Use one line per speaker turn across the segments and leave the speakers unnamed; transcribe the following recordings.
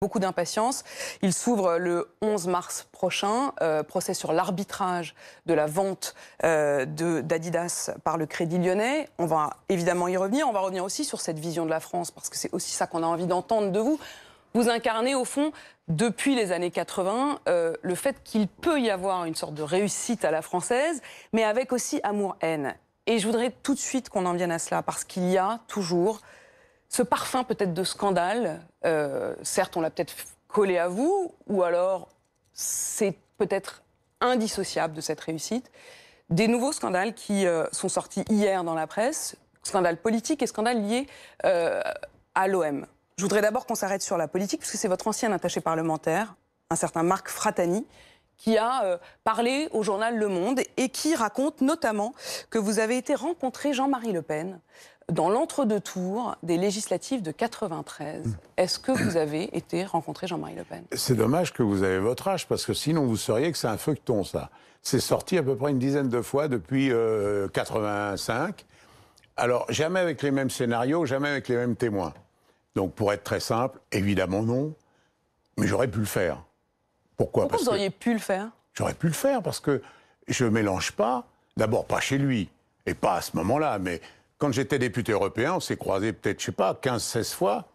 Beaucoup d'impatience. Il s'ouvre le 11 mars prochain, procès sur l'arbitrage de la vente d'Adidas par le Crédit Lyonnais. On va évidemment y revenir. On va revenir aussi sur cette vision de la France, parce que c'est aussi ça qu'on a envie d'entendre de vous. Vous incarnez au fond, depuis les années 80, le fait qu'il peut y avoir une sorte de réussite à la française, mais avec aussi amour-haine. Et je voudrais tout de suite qu'on en vienne à cela, parce qu'il y a toujours ce parfum peut-être de scandale. Certes, on l'a peut-être collé à vous, ou alors c'est peut-être indissociable de cette réussite. Des nouveaux scandales qui sont sortis hier dans la presse, scandales politiques et scandales liés à l'OM. Je voudrais d'abord qu'on s'arrête sur la politique, puisque c'est votre ancien attaché parlementaire, un certain Marc Fratani, qui a parlé au journal Le Monde et qui raconte notamment que vous avez été rencontrer Jean-Marie Le Pen dans l'entre-deux tours des législatives de 93. Est-ce que vous avez été rencontrer Jean-Marie Le Pen?
C'est dommage que vous avez votre âge, parce que sinon vous sauriez que c'est un feuilleton, ça. C'est sorti à peu près une dizaine de fois depuis 85. Alors, jamais avec les mêmes scénarios, jamais avec les mêmes témoins. Donc, pour être très simple, évidemment non, mais j'aurais pu le faire. Pourquoi
vous auriez pu le faire?
J'aurais pu le faire, parce que je ne mélange pas, d'abord pas chez lui, et pas à ce moment-là, mais quand j'étais député européen, on s'est croisés peut-être, je sais pas, 15-16 fois.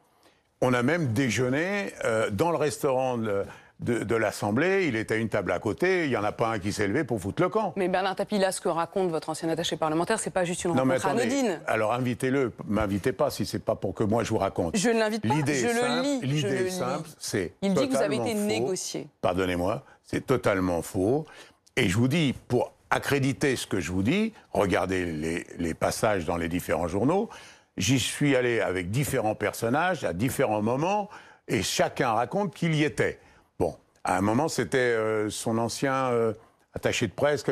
On a même déjeuné dans le restaurant de l'Assemblée. Il était à une table à côté, il n'y en a pas un qui s'est levé pour foutre le camp.
Mais Bernard Tapie, là, ce que raconte votre ancien attaché parlementaire, c'est pas juste une rencontre anodine.
Alors invitez-le, m'invitez pas si c'est pas pour que moi je vous raconte.
Je ne l'invite pas, je le lis.
L'idée est simple, c'est
il dit que vous avez été
faux.
négocié.
Pardonnez-moi, c'est totalement faux. Et je vous dis, pour accréditer ce que je vous dis, regardez les passages dans les différents journaux, j'y suis allé avec différents personnages à différents moments, et chacun raconte qu'il y était. Bon, à un moment, c'était son ancien attaché de presse.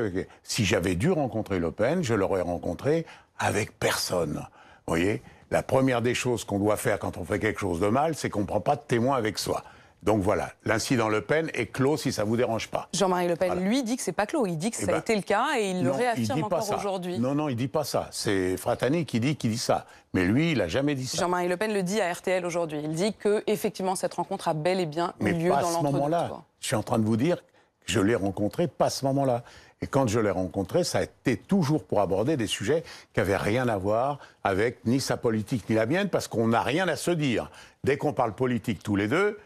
Si j'avais dû rencontrer Le Pen, je l'aurais rencontré avec personne. Vous voyez, la première des choses qu'on doit faire quand on fait quelque chose de mal, c'est qu'on ne prend pas de témoin avec soi. Donc voilà, l'incident Le Pen est clos si ça ne vous dérange pas.
Jean-Marie Le Pen, lui, dit que c'est pas clos. Il dit que ça a été le cas et il le réaffirme encore aujourd'hui.
Non, non, il dit pas ça. C'est Fratani qui dit ça. Mais lui, il n'a jamais dit ça.
Jean-Marie Le Pen le dit à RTL aujourd'hui. Il dit que effectivement cette rencontre a bel et bien eu lieu dans l'entre-deux tours.
Je suis en train de vous dire que je l'ai rencontré pas à ce moment-là. Et quand je l'ai rencontré, ça a été toujours pour aborder des sujets qui n'avaient rien à voir avec ni sa politique ni la mienne, parce qu'on n'a rien à se dire. Dès qu'on parle politique tous les deux,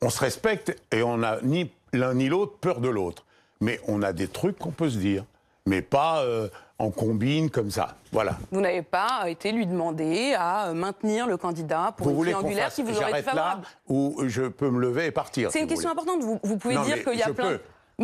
on se respecte et on n'a ni l'un ni l'autre peur de l'autre. Mais on a des trucs qu'on peut se dire, mais pas en combine comme ça. Voilà.
Vous n'avez pas été lui demander à maintenir le candidat pour une triangulaire qui vous aurait été favorable?
Là où je peux me lever et partir.
C'est une question importante. Vous pouvez dire qu'il y a plein...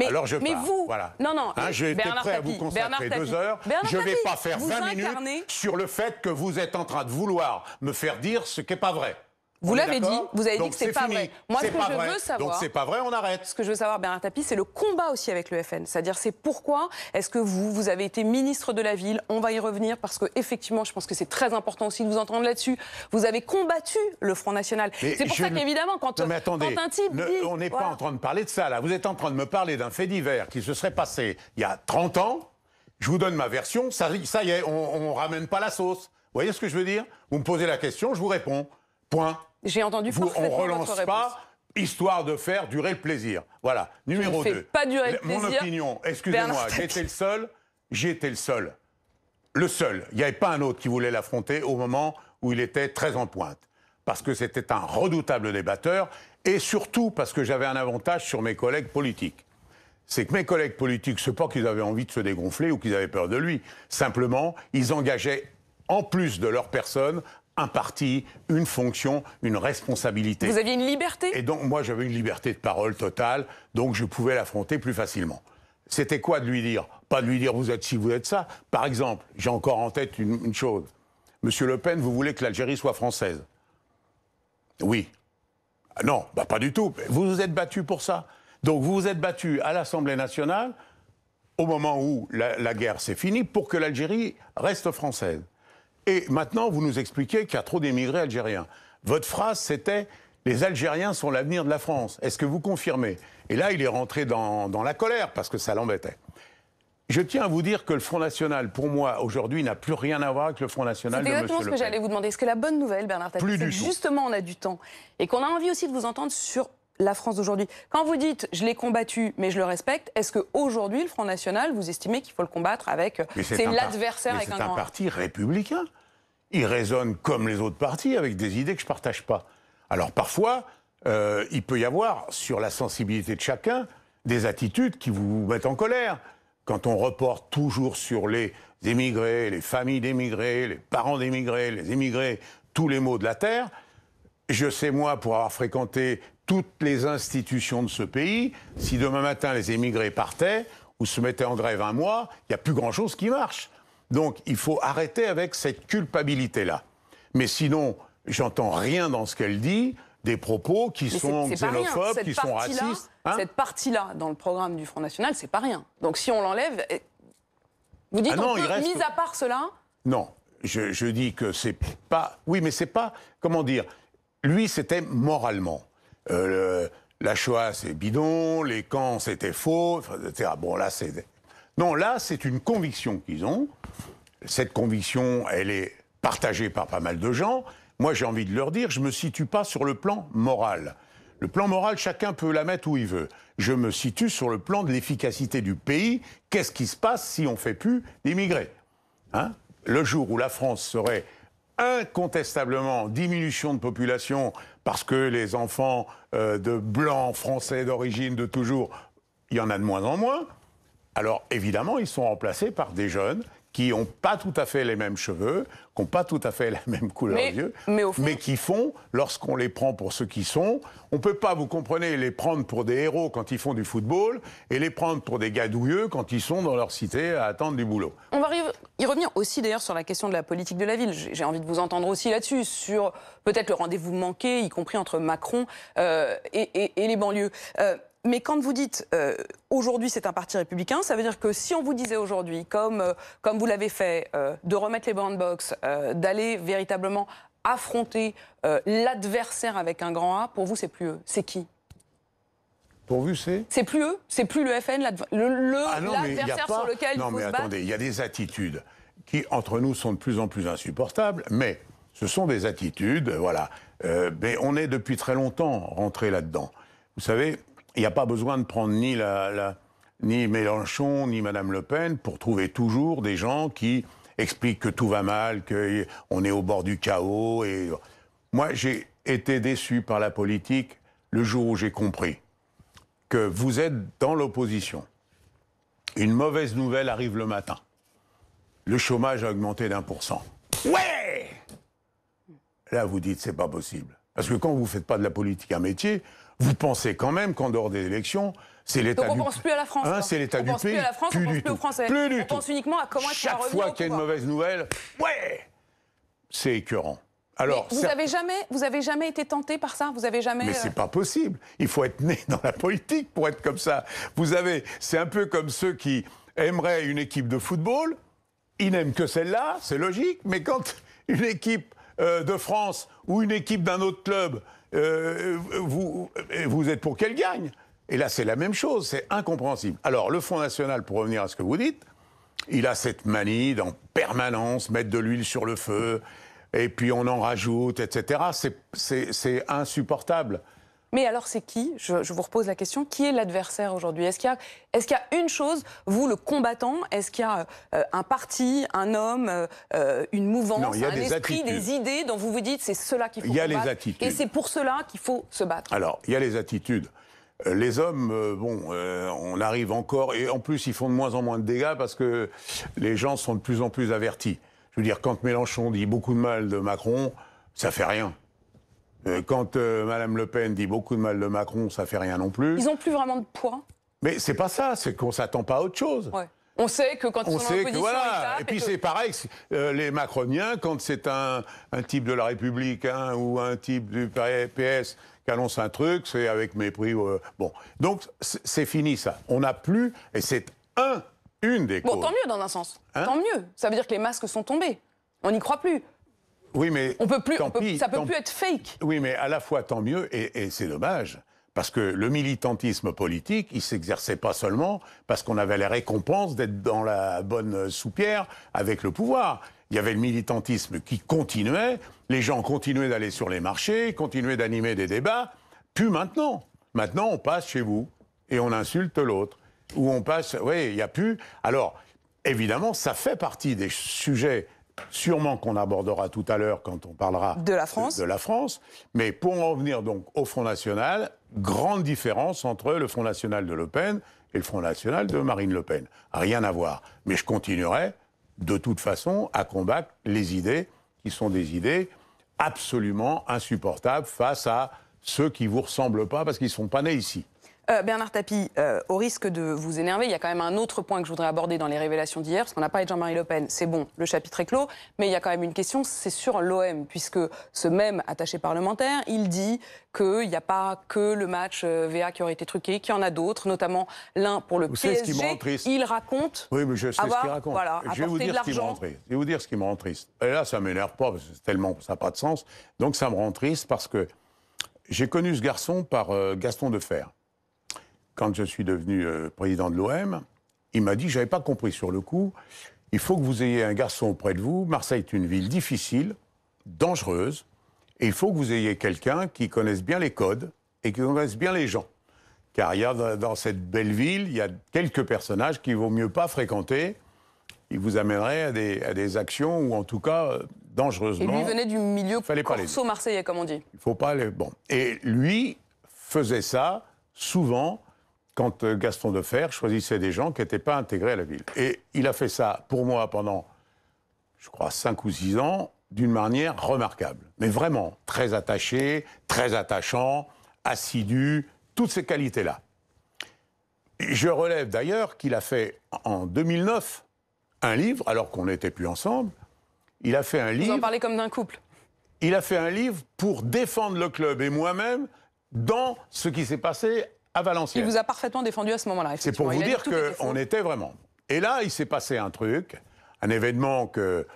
Alors je pars.
Vous,
voilà.
Non,
j'ai été prêt à vous consacrer 2 heures. Je ne vais pas faire 20 minutes sur le fait que vous êtes en train de vouloir me faire dire ce qui n'est pas vrai.
Vous l'avez dit, vous avez dit que c'est pas vrai. Moi, ce que je veux savoir...
Donc c'est pas vrai, on arrête.
Ce que je veux savoir, Bernard Tapie, c'est le combat aussi avec le FN. C'est-à-dire, c'est pourquoi est-ce que vous avez été ministre de la Ville? On va y revenir, parce que effectivement, je pense que c'est très important aussi de vous entendre là-dessus. Vous avez combattu le Front National. C'est pour ça qu'évidemment, quand un type dit...
On n'est pas en train de parler de ça, là. Vous êtes en train de me parler d'un fait divers qui se serait passé il y a 30 ans. Je vous donne ma version, ça y est, on ramène pas la sauce. Vous voyez ce que je veux dire? Vous me posez la question, je vous réponds. Point.
J'ai entendu parfaitement votre réponse.
On relance pas, histoire de faire durer le plaisir. Voilà. Numéro 2.
Pas durer le plaisir.
Mon opinion, excusez-moi, j'étais le seul. Le seul. Il n'y avait pas un autre qui voulait l'affronter au moment où il était très en pointe. Parce que c'était un redoutable débatteur, et surtout parce que j'avais un avantage sur mes collègues politiques. C'est que mes collègues politiques, c'est pas qu'ils avaient envie de se dégonfler ou qu'ils avaient peur de lui. Simplement, ils engageaient, en plus de leur personne, un parti, une fonction, une responsabilité.
Vous aviez une liberté?
Et donc, moi, j'avais une liberté de parole totale, donc je pouvais l'affronter plus facilement. C'était quoi de lui dire? Pas de lui dire, vous êtes ci, vous êtes ça. Par exemple, j'ai encore en tête une chose. Monsieur Le Pen, vous voulez que l'Algérie soit française? Oui. Non, pas du tout. Vous vous êtes battu pour ça. Donc, vous vous êtes battu à l'Assemblée nationale, au moment où la guerre s'est finie, pour que l'Algérie reste française. Et maintenant, vous nous expliquez qu'il y a trop d'émigrés algériens. Votre phrase, c'était « Les Algériens sont l'avenir de la France ». Est-ce que vous confirmez? Et là, il est rentré dans la colère, parce que ça l'embêtait. Je tiens à vous dire que le Front National, pour moi, aujourd'hui, n'a plus rien à voir avec le Front National de M. Le Pen.
C'est exactement ce que j'allais vous demander. Est-ce que la bonne nouvelle, Bernard Tapie, c'est que justement on a du temps et qu'on a envie aussi de vous entendre sur la France d'aujourd'hui. Quand vous dites « je l'ai combattu, mais je le respecte », est-ce qu'aujourd'hui, le Front National, vous estimez qu'il faut le combattre avec... C'est l'adversaire avec un grand A.
C'est un parti républicain. Il raisonne comme les autres partis, avec des idées que je ne partage pas. Alors parfois, il peut y avoir, sur la sensibilité de chacun, des attitudes qui vous mettent en colère. Quand on reporte toujours sur les émigrés, les familles d'émigrés, les parents d'émigrés, les émigrés, tous les maux de la terre, je sais, moi, pour avoir fréquenté toutes les institutions de ce pays, si demain matin les émigrés partaient ou se mettaient en grève un mois, il n'y a plus grand-chose qui marche. Donc il faut arrêter avec cette culpabilité-là. Mais sinon, j'entends rien dans ce qu'elle dit, des propos qui sont xénophobes, qui sont racistes.
Hein, cette partie-là, dans le programme du Front National, c'est pas rien. Donc si on l'enlève, vous dites mis à part cela...
Non, je dis que c'est pas... Oui, mais c'est pas... Comment dire? Lui, c'était moralement. La Shoah, c'est bidon, les camps, c'était faux, etc. Bon, là, c'est... Non, là, c'est une conviction qu'ils ont. Cette conviction, elle est partagée par pas mal de gens. Moi, j'ai envie de leur dire, je ne me situe pas sur le plan moral. Le plan moral, chacun peut la mettre où il veut. Je me situe sur le plan de l'efficacité du pays. Qu'est-ce qui se passe si on ne fait plus d'immigrés, hein? Le jour où la France serait incontestablement en diminution de population parce que les enfants de blancs français d'origine de toujours, il y en a de moins en moins, alors évidemment, ils sont remplacés par des jeunes qui n'ont pas tout à fait les mêmes cheveux, qui n'ont pas tout à fait la même couleur d'yeux, mais qui font, lorsqu'on les prend pour ceux qui sont, on ne peut pas, vous comprenez, les prendre pour des héros quand ils font du football et les prendre pour des gadouilleux quand ils sont dans leur cité à attendre du boulot.
On va y revenir aussi d'ailleurs sur la question de la politique de la ville. J'ai envie de vous entendre aussi là-dessus, sur peut-être le rendez-vous manqué, y compris entre Macron et les banlieues. Mais quand vous dites aujourd'hui c'est un parti républicain, ça veut dire que si on vous disait aujourd'hui, comme vous l'avez fait, de remettre les Brown Box, d'aller véritablement affronter l'adversaire avec un grand A, pour vous c'est plus eux. C'est qui?
Pour vous c'est?
C'est plus eux? C'est plus le FN, l'adversaire sur lequel il faut se battre?
Non mais attendez, il y a des attitudes qui entre nous sont de plus en plus insupportables, mais ce sont des attitudes, voilà. Mais on est depuis très longtemps rentré là-dedans. Vous savez, il n'y a pas besoin de prendre ni Mélenchon, ni Madame Le Pen pour trouver toujours des gens qui expliquent que tout va mal, qu'on est au bord du chaos. Et... Moi, j'ai été déçu par la politique le jour où j'ai compris que vous êtes dans l'opposition. Une mauvaise nouvelle arrive le matin. Le chômage a augmenté d'1%. Ouais! Là, vous dites, c'est pas possible. Parce que quand vous ne faites pas de la politique un métier, vous pensez quand même qu'en dehors des élections, c'est l'état du pays.
Donc on ne pense plus à la France.
Hein, c'est l'état du pays.
On pense plus à la France, on pense plus aux Français.
Plus du
tout. On pense uniquement à comment est-ce qu'on va revenir au pouvoir.
Chaque fois qu'il y a une mauvaise nouvelle, ouais, c'est écœurant. Alors,
vous avez jamais été tenté par ça? Vous avez jamais...
Mais c'est pas possible. Il faut être né dans la politique pour être comme ça. C'est un peu comme ceux qui aimeraient une équipe de football. Ils n'aiment que celle-là, c'est logique. Mais quand une équipe de France ou une équipe d'un autre club, vous êtes pour qu'elle gagne. Et là, c'est la même chose, c'est incompréhensible. Alors, le Front National, pour revenir à ce que vous dites, il a cette manie d'en permanence mettre de l'huile sur le feu, et puis on en rajoute, etc. C'est insupportable.
Mais alors c'est qui? Je vous repose la question. Qui est l'adversaire aujourd'hui? Est-ce qu'il y a une chose, vous le combattant, est-ce qu'il y a un parti, un homme, une mouvance, un esprit, des idées dont vous vous dites c'est cela qu'il faut combattre?
Il y a les attitudes.
Et c'est pour cela qu'il faut se battre.
Alors, il y a les attitudes. Les hommes, on arrive encore... Et en plus, ils font de moins en moins de dégâts parce que les gens sont de plus en plus avertis. Je veux dire, quand Mélenchon dit beaucoup de mal de Macron, ça fait rien. Quand Madame Le Pen dit beaucoup de mal de Macron, ça fait rien non plus.
Ils n'ont plus vraiment de poids.
Mais c'est pas ça, c'est qu'on s'attend pas à autre chose.
Ouais. On sait que quand ils sont en opposition,
voilà. Et puis c'est pareil, les macroniens, quand c'est un type de la République ou un type du PS qui annonce un truc, c'est avec mépris. Bon, donc c'est fini ça. On n'a plus, et c'est une des causes.
Bon, tant mieux dans un sens. Tant mieux. Ça veut dire que les masques sont tombés. On n'y croit plus.
Oui, mais
ça peut plus être fake.
Oui, mais à la fois tant mieux, et c'est dommage, Parce que le militantisme politique, il ne s'exerçait pas seulement parce qu'on avait les récompenses d'être dans la bonne soupière avec le pouvoir. Il y avait le militantisme qui continuait, les gens continuaient d'aller sur les marchés, continuaient d'animer des débats. Plus maintenant. Maintenant, on passe chez vous et on insulte l'autre. Ou on passe... Oui, il n'y a plus... Alors, évidemment, ça fait partie des sujets, sûrement qu'on abordera tout à l'heure quand on parlera
de la France.
De la France. Mais pour en revenir donc au Front National, grande différence entre le Front National de Le Pen et le Front National de Marine Le Pen. Rien à voir. Mais je continuerai, de toute façon, à combattre les idées qui sont des idées absolument insupportables face à ceux qui ne vous ressemblent pas parce qu'ils ne sont pas nés ici.
Bernard Tapie, au risque de vous énerver, il y a quand même un autre point que je voudrais aborder dans les révélations d'hier, parce qu'on n'a pas parlé de Jean-Marie Le Pen, c'est bon, le chapitre est clos, mais il y a quand même une question, c'est sur l'OM, puisque ce même attaché parlementaire, il dit qu'il n'y a pas que le match VA qui aurait été truqué, qu'il y en a d'autres, notamment l'un pour le PSG. Il raconte
oui, mais je sais
avoir,
ce qu'il raconte.
Voilà,
je vais vous dire ce qui me rend triste. Je vais vous dire ce qui me rend triste. Et là, ça ne m'énerve pas, parce que tellement ça n'a pas de sens. Donc ça me rend triste parce que j'ai connu ce garçon par Gaston Defferre. Quand je suis devenu président de l'OM, il m'a dit, je n'avais pas compris sur le coup, il faut que vous ayez un garçon auprès de vous. Marseille est une ville difficile, dangereuse, et il faut que vous ayez quelqu'un qui connaisse bien les codes et qui connaisse bien les gens. Car il y a dans cette belle ville, il y a quelques personnages qu'il vaut mieux pas fréquenter. Ils vous amèneraient à des actions, ou en tout cas, dangereusement.
Et lui venait du milieu corso-marseillais, comme on dit.
Il ne faut pas aller... Bon. Et lui faisait ça, souvent, quand Gaston Defferre choisissait des gens qui n'étaient pas intégrés à la ville. Et il a fait ça, pour moi, pendant, je crois, 5 ou 6 ans, d'une manière remarquable. Mais vraiment, très attaché, très attachant, assidu, toutes ces qualités-là. Je relève d'ailleurs qu'il a fait, en 2009, un livre, alors qu'on n'était plus ensemble, il a fait un livre...
Vous en parlez comme d'un couple.
Il a fait un livre pour défendre le club et moi-même dans ce qui s'est passé à Valenciennes.
Il vous a parfaitement défendu à ce moment-là.
C'est pour vous dire qu'on était vraiment. Et là, il s'est passé un truc, un événement que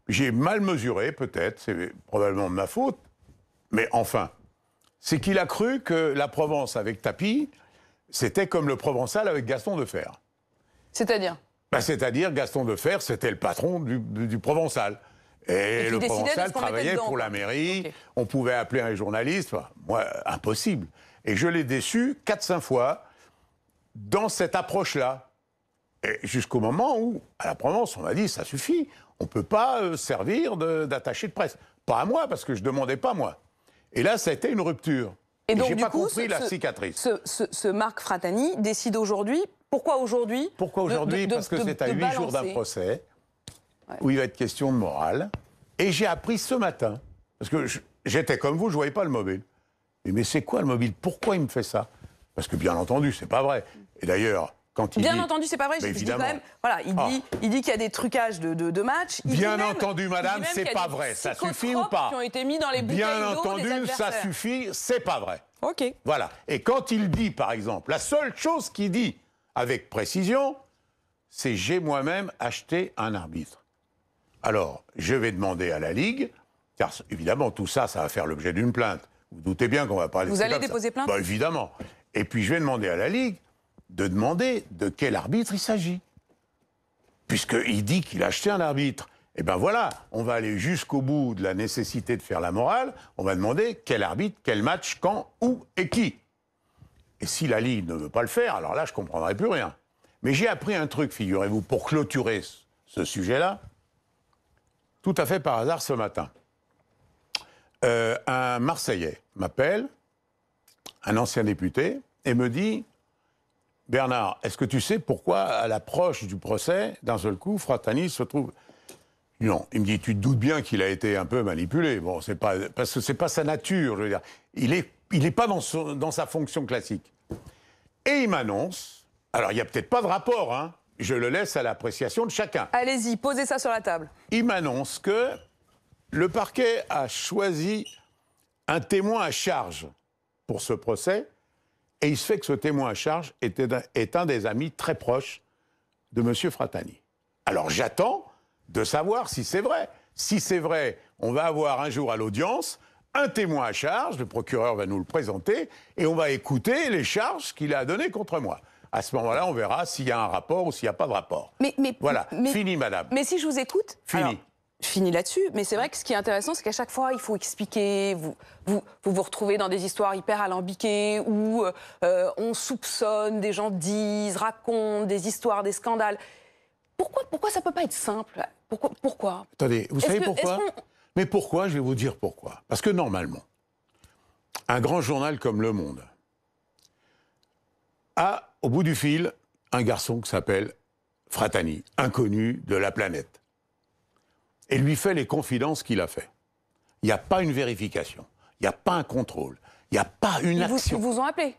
j'ai mal mesuré, peut-être, c'est probablement de ma faute, mais enfin, c'est qu'il a cru que la Provence avec Tapie, c'était comme le Provençal avec Gaston Defferre.
C'est-à-dire
c'est-à-dire Gaston Defferre, c'était le patron du Provençal. Et le Provençal travaillait pour la mairie, okay. On pouvait appeler un journaliste, moi, impossible. Et je l'ai déçu 4-5 fois dans cette approche-là. Jusqu'au moment où, à la Provence, on m'a dit, ça suffit, on ne peut pas servir d'attaché de presse. Pas à moi, parce que je ne demandais pas moi. Et là, ça a été une rupture. Et donc, j'ai pas compris la cicatrice.
Ce Marc Fratani décide aujourd'hui. Pourquoi aujourd'hui?
Pourquoi aujourd'hui? Parce que c'est à 8 jours d'un procès, où il va être question de morale. Et j'ai appris ce matin, parce que j'étais comme vous, je ne voyais pas le mobile. Mais c'est quoi le mobile? Pourquoi il me fait ça? Parce que bien entendu, c'est pas vrai. Et d'ailleurs, quand il
bien entendu, c'est pas vrai. Je dis quand même, voilà, il dit qu'il y a des trucages de matchs.
Bien entendu, madame, c'est pas vrai. Ça suffit ou pas?
Qui ont été mis dans les bouteilles
bien
d'eau
entendu,
des adversaires.
Ça suffit, c'est pas vrai.
Ok.
Voilà. Et quand il dit, par exemple, la seule chose qu'il dit avec précision, c'est j'ai moi-même acheté un arbitre. Alors, je vais demander à la Ligue, car évidemment, tout ça, ça va faire l'objet d'une plainte. Vous doutez bien qu'on va pas laisser.
Vous allez déposer plainte?
Évidemment. Et puis je vais demander à la Ligue de demander de quel arbitre il s'agit. Puisqu'il dit qu'il a acheté un arbitre. Et bien voilà, on va aller jusqu'au bout de la nécessité de faire la morale. On va demander quel arbitre, quel match, quand, où et qui. Et si la Ligue ne veut pas le faire, alors là, je ne comprendrai plus rien. Mais j'ai appris un truc, figurez-vous, pour clôturer ce sujet-là, tout à fait par hasard ce matin. Un Marseillais m'appelle, un ancien député, et me dit « Bernard, est-ce que tu sais pourquoi, à l'approche du procès, d'un seul coup, Fratani se trouve... » Non, il me dit « Tu te doutes bien qu'il a été un peu manipulé. » Bon, c'est pas, parce que c'est pas sa nature, je veux dire. Il est pas dans sa fonction classique. Et il m'annonce, alors il n'y a peut-être pas de rapport, hein, je le laisse à l'appréciation de chacun.
Allez-y, posez ça sur la table. Il
m'annonce que le parquet a choisi un témoin à charge pour ce procès, et il se fait que ce témoin à charge est un des amis très proches de M. Fratani. Alors j'attends de savoir si c'est vrai. Si c'est vrai, on va avoir un jour à l'audience un témoin à charge, le procureur va nous le présenter, et on va écouter les charges qu'il a données contre moi. À ce moment-là, on verra s'il y a un rapport ou s'il n'y a pas de rapport. Voilà, fini, madame.
Mais si je vous écoute...
Fini.
Alors, je finis là-dessus, mais c'est vrai que ce qui est intéressant, c'est qu'à chaque fois, il faut expliquer, vous retrouvez dans des histoires hyper alambiquées où on soupçonne, des gens disent, racontent des histoires, des scandales. Pourquoi ça ne peut pas être simple? Pourquoi
Attendez, vous savez pourquoi? Mais pourquoi? Je vais vous dire pourquoi. Parce que normalement, un grand journal comme Le Monde a, au bout du fil, un garçon qui s'appelle Fratani, inconnu de la planète, et lui fait les confidences qu'il a fait. Il n'y a pas une vérification, il n'y a pas un contrôle, il n'y a pas une action.
Ils vous ont appelé?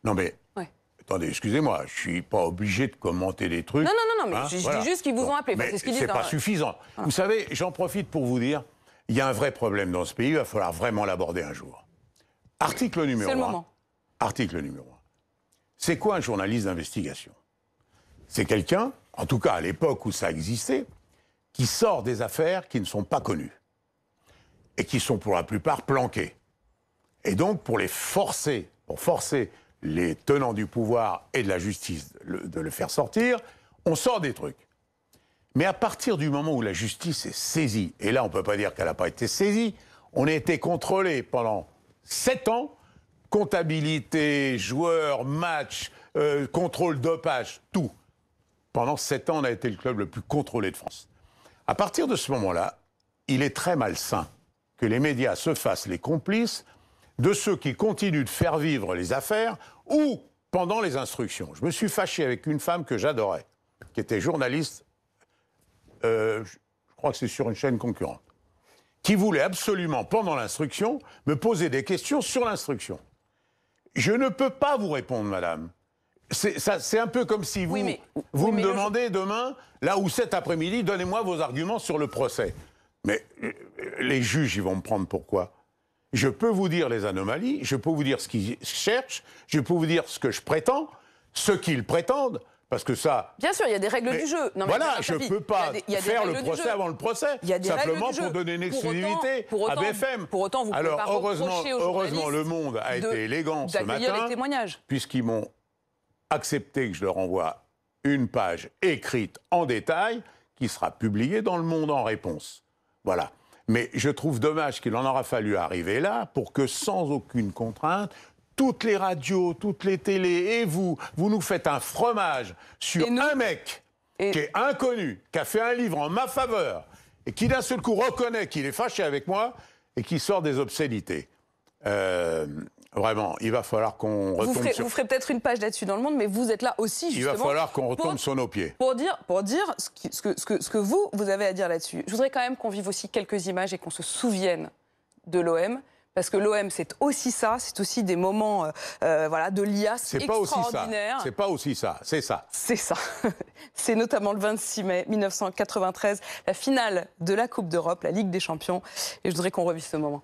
Non mais,
ouais.
Attendez, excusez-moi, je ne suis pas obligé de commenter des trucs.
Non, mais je dis juste qu'ils vous ont appelé.
Mais
c'est ce qu'ils disent.
C'est pas suffisant. Vous savez, j'en profite pour vous dire, il y a un vrai problème dans ce pays, il va falloir vraiment l'aborder un jour. Article numéro 1.
C'est le moment.
Article numéro 1. C'est quoi un journaliste d'investigation? C'est quelqu'un, en tout cas à l'époque où ça existait, qui sort des affaires qui ne sont pas connues et qui sont pour la plupart planquées. Et donc pour forcer les tenants du pouvoir et de la justice de le faire sortir, on sort des trucs. Mais à partir du moment où la justice est saisie, et là on ne peut pas dire qu'elle n'a pas été saisie, on a été contrôlé pendant 7 ans, comptabilité, joueurs, matchs, contrôle dopage, tout. Pendant 7 ans, on a été le club le plus contrôlé de France. À partir de ce moment-là, il est très malsain que les médias se fassent les complices de ceux qui continuent de faire vivre les affaires ou pendant les instructions. Je me suis fâché avec une femme que j'adorais, qui était journaliste, je crois que c'est sur une chaîne concurrente, qui voulait absolument, pendant l'instruction, me poser des questions sur l'instruction. Je ne peux pas vous répondre, madame. C'est un peu comme si vous me demandez demain, là où cet après-midi, donnez-moi vos arguments sur le procès. Mais les juges, ils vont me prendre pourquoi? Je peux vous dire les anomalies, je peux vous dire ce qu'ils cherchent, je peux vous dire ce que je prétends, ce qu'ils prétendent, parce que ça...
Bien sûr, il y a des règles du jeu. Non, mais
voilà, je ne peux pas faire le procès avant le procès, simplement pour donner une exclusivité à BFM.
Pour autant, vous pouvez pas reprocher aux
heureusement, Le Monde a été élégant ce matin, puisqu'ils m'ont accepté que je leur envoie une page écrite en détail qui sera publiée dans Le Monde en réponse. Voilà. Mais je trouve dommage qu'il en aura fallu arriver là pour que, sans aucune contrainte, toutes les radios, toutes les télés et vous nous faites un fromage sur un mec qui est inconnu, qui a fait un livre en ma faveur et qui d'un seul coup reconnaît qu'il est fâché avec moi et qui sort des obscénités. Vraiment, il va falloir qu'on retombe
Vous ferez peut-être une page là-dessus dans Le Monde, mais vous êtes là aussi, justement...
Il va falloir qu'on retombe sur nos pieds.
Pour dire ce que vous avez à dire là-dessus. Je voudrais quand même qu'on vive aussi quelques images et qu'on se souvienne de l'OM. Parce que l'OM, c'est aussi ça, c'est aussi des moments de liasse extraordinaires.
C'est pas aussi ça, c'est ça.
C'est ça. C'est notamment le 26 mai 1993, la finale de la Coupe d'Europe, la Ligue des Champions. Et je voudrais qu'on revive ce moment.